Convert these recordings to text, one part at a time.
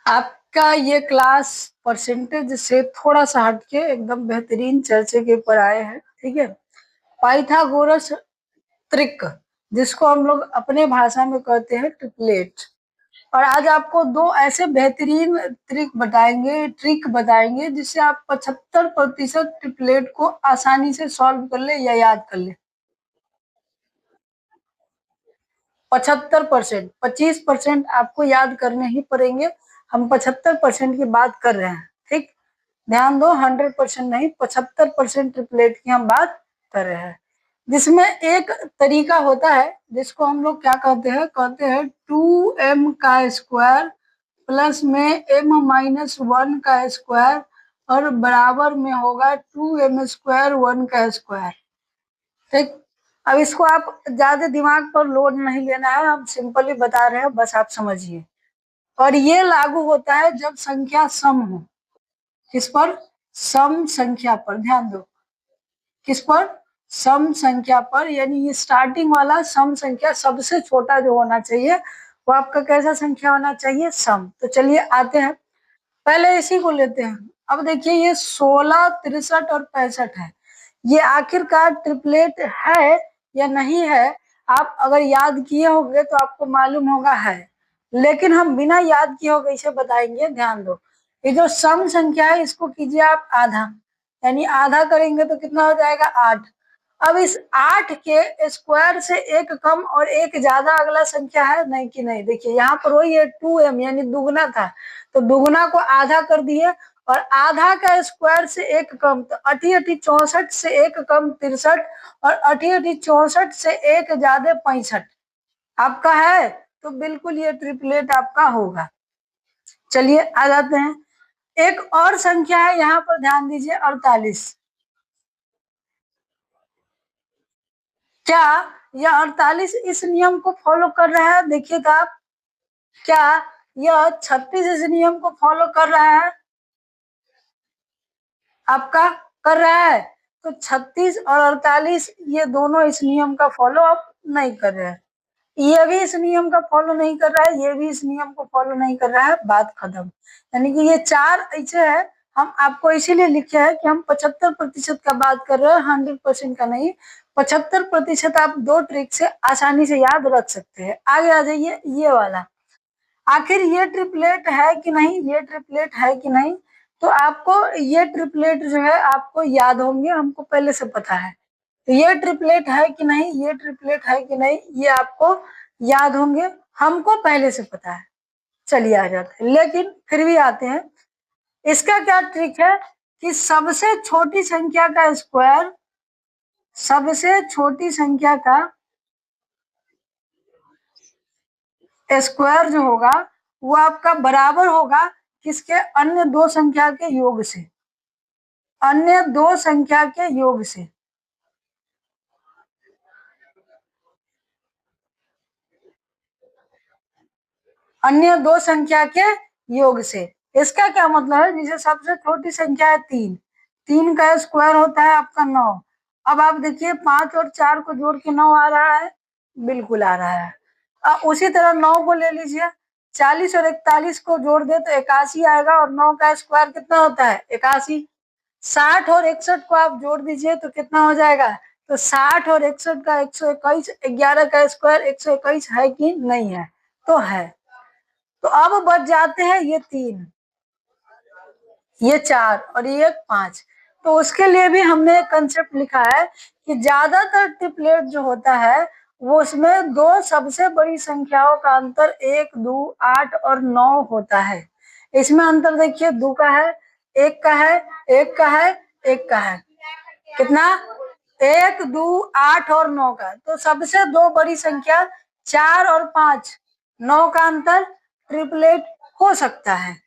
आपका ये class percentage से थोड़ा सा हटके एकदम बेहतरीन चर्चे के ऊपर आए हैं। ठीक है, पाइथागोरस ट्रिक, जिसको हम लोग अपने भाषा में कहते हैं ट्रिपलेट। और आज आपको दो ऐसे बेहतरीन ट्रिक बताएंगे जिससे आप 75% ट्रिपलेट को आसानी से सॉल्व कर ले या याद कर ले। 75%, 25% आपको याद करने ही पड़ेंगे। हम 75% की बात कर रहे हैं। ठीक, ध्यान दो, 100% नहीं, 75% ट्रिपलेट की हम बात कर रहे हैं। जिसमें एक तरीका होता है जिसको हम लोग क्या कहते हैं 2m का स्क्वायर प्लस में m-1 का स्क्वायर और बराबर में होगा 2m² 1 का स्क्वायर। ठीक, अब इसको आप ज्यादा दिमाग पर लोड नहीं लेना है, हम सिंपली बता रहे हैं, बस आप समझिए। और ये लागू होता है जब संख्या सम हो। किस पर? सम संख्या पर। ध्यान दो, किस पर? सम संख्या पर। यानी ये स्टार्टिंग वाला सम संख्या सबसे छोटा जो होना चाहिए वो आपका कैसा संख्या होना चाहिए? सम। तो चलिए आते हैं, पहले इसी को लेते हैं। अब देखिए ये 16, 63 और 65 है। ये आखिरकार ट्रिपलेट है या नहीं है? आप अगर याद किए होंगे तो आपको मालूम होगा है, लेकिन हम बिना याद किए होंगे इसे बताएंगे। ध्यान दो, ये जो सम संख्या है इसको कीजिए आप आधा, यानी आधा करेंगे तो कितना हो जाएगा? 8। अब इस 8 के स्क्वायर से एक कम और एक ज्यादा अगला संख्या है नहीं कि नहीं? देखिए यहाँ पर वही है 2m, यानी दुगना था, तो दुगना को आधा कर दिए, और आधा का स्क्वायर से एक कम तो 88 64 से एक कम 63, और 88 64 से एक ज्यादा 65 आपका है। तो बिल्कुल ये ट्रिपलेट आपका होगा। चलिए आ जाते हैं, एक और संख्या है यहाँ पर, ध्यान दीजिए 48। क्या यह 48 इस नियम को फॉलो कर रहा है? देखिए तो आप, क्या यह 36 इस नियम को फॉलो कर रहा है? आपका कर रहा है। तो 36 और 48 ये दोनों इस नियम का फॉलो अप नहीं कर रहे हैं। ये भी इस नियम का फॉलो नहीं कर रहा है, ये भी इस नियम को फॉलो नहीं कर रहा है, बात खत्म। यानी कि ये चार ऐसे है। हम आपको इसीलिए लिखे हैं कि हम 75% का बात कर रहे हैं, 100% का नहीं। 75% आप दो ट्रिक से आसानी से याद रख सकते हैं। आगे आ जाइए, ये वाला, आखिर ये ट्रिपलेट है कि नहीं, ये ट्रिपलेट है कि नहीं? तो आपको ये ट्रिपलेट जो है आपको याद होंगे, हमको पहले से पता है। तो ये ट्रिपलेट है कि नहीं, ये ट्रिपलेट है कि नहीं, ये आपको याद होंगे, हमको पहले से पता है। चलिए आ जाते हैं, लेकिन फिर भी आते हैं। इसका क्या ट्रिक है कि सबसे छोटी संख्या का स्क्वायर, सबसे छोटी संख्या का स्क्वायर जो होगा वो आपका बराबर होगा किसके? अन्य दो संख्या के योग से। अन्य दो संख्या के योग से। अन्य दो संख्या के योग से। इसका क्या मतलब है? जैसे सबसे छोटी संख्या है 3, 3 का स्क्वायर होता है आपका 9। अब आप देखिए 5 और 4 को जोड़ के 9 आ रहा है, बिल्कुल आ रहा है। उसी तरह 9 को ले लीजिए, 40 और 41 को जोड़ दे तो 81 आएगा, और 9 का स्क्वायर कितना होता है? 81। 60 और 61 को आप जोड़ दीजिए तो कितना हो जाएगा? तो 60 और 61 का 121, 11 का स्क्वायर 121 है कि नहीं है? तो है। तो अब बच जाते हैं ये 3, ये 4 और ये 5। तो उसके लिए भी हमने एक कंसेप्ट लिखा है कि ज्यादातर ट्रिपलेट जो होता है वो उसमें दो सबसे बड़ी संख्याओं का अंतर 1, 2, 8 और 9 होता है। इसमें अंतर देखिए 2 का है, 1 का है, 1 का है, 1 का है। कितना? 1, 2, 8 और 9 का। तो सबसे दो बड़ी संख्या 4 और 5, 9 का अंतर ट्रिपलेट हो सकता है।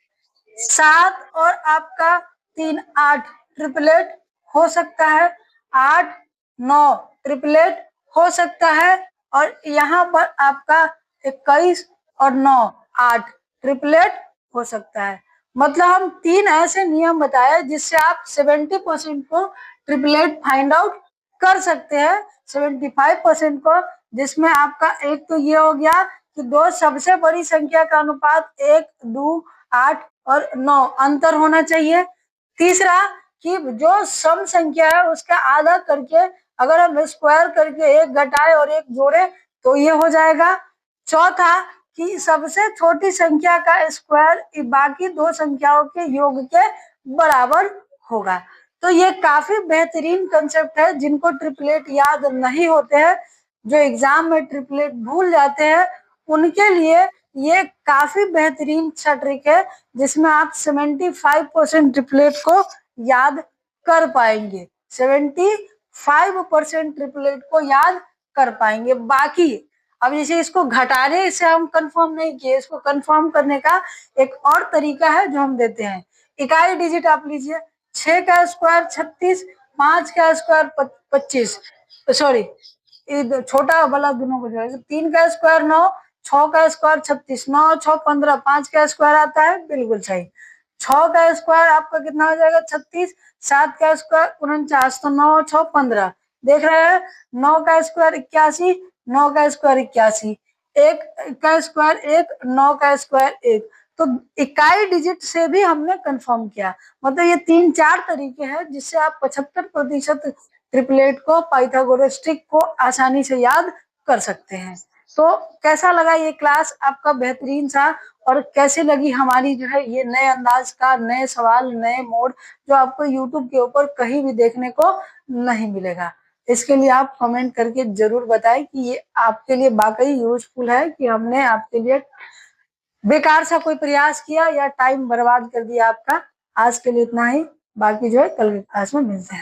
7 और आपका 3, 8 ट्रिपलेट हो सकता है। 8, 9 ट्रिपलेट हो सकता है। और यहाँ पर आपका 21 और 9, 8 ट्रिपलेट हो सकता है। मतलब हम 3 ऐसे नियम बताए जिससे आप 70% को ट्रिपलेट फाइंड आउट कर सकते हैं, 75% को। जिसमें आपका एक तो ये हो गया कि दो सबसे बड़ी संख्या का अनुपात 1, 2 8 और 9 अंतर होना चाहिए। तीसरा कि जो सम संख्या है उसका आधा करके अगर हम स्क्वायर करके एक घटाए और एक जोड़े तो ये हो जाएगा। चौथा कि सबसे छोटी संख्या का स्क्वायर बाकी दो संख्याओं के योग के बराबर होगा। तो ये काफी बेहतरीन कंसेप्ट है। जिनको ट्रिपलेट याद नहीं होते हैं, जो एग्जाम में ट्रिपलेट भूल जाते हैं, उनके लिए ये काफी बेहतरीन सा ट्रिक है जिसमें आप 75% ट्रिपलेट को याद कर पाएंगे। 75% ट्रिपलेट को याद कर पाएंगे। बाकी अब जैसे इसको घटाने से हम कंफर्म नहीं किए, इसको कंफर्म करने का एक और तरीका है जो हम देते हैं। इकाई डिजिट आप लीजिए, 6 का स्क्वायर 36, 5 का स्क्वायर 25, सॉरी छोटा वाला दोनों को जोड़ेंगे। 3 का स्क्वायर 9, 6 का स्क्वायर 36, 9 6 15, 5 का स्क्वायर आता है बिल्कुल सही। 6 का स्क्वायर आपका कितना हो जाएगा 36, 7 का स्क्वायर 49, तो 9 6 15। देख रहे हैं 9 का स्क्वायर 81, 9 का स्क्वायर 81, 1 का स्क्वायर 1, 9 का स्क्वायर 1। तो इकाई डिजिट से भी हमने कंफर्म किया। मतलब ये 3-4 तरीके हैं जिससे आप 75% ट्रिपलेट को, पाइथागोरस ट्रिक को आसानी से याद कर सकते हैं। तो कैसा लगा ये क्लास आपका बेहतरीन सा, और कैसे लगी हमारी जो है ये नए अंदाज का, नए सवाल, नए मोड जो आपको यूट्यूब के ऊपर कहीं भी देखने को नहीं मिलेगा। इसके लिए आप कमेंट करके जरूर बताएं कि ये आपके लिए वाकई यूजफुल है कि हमने आपके लिए बेकार सा कोई प्रयास किया या टाइम बर्बाद कर दिया आपका। आज के लिए इतना ही, बाकी जो है कल की क्लास में मिलते हैं।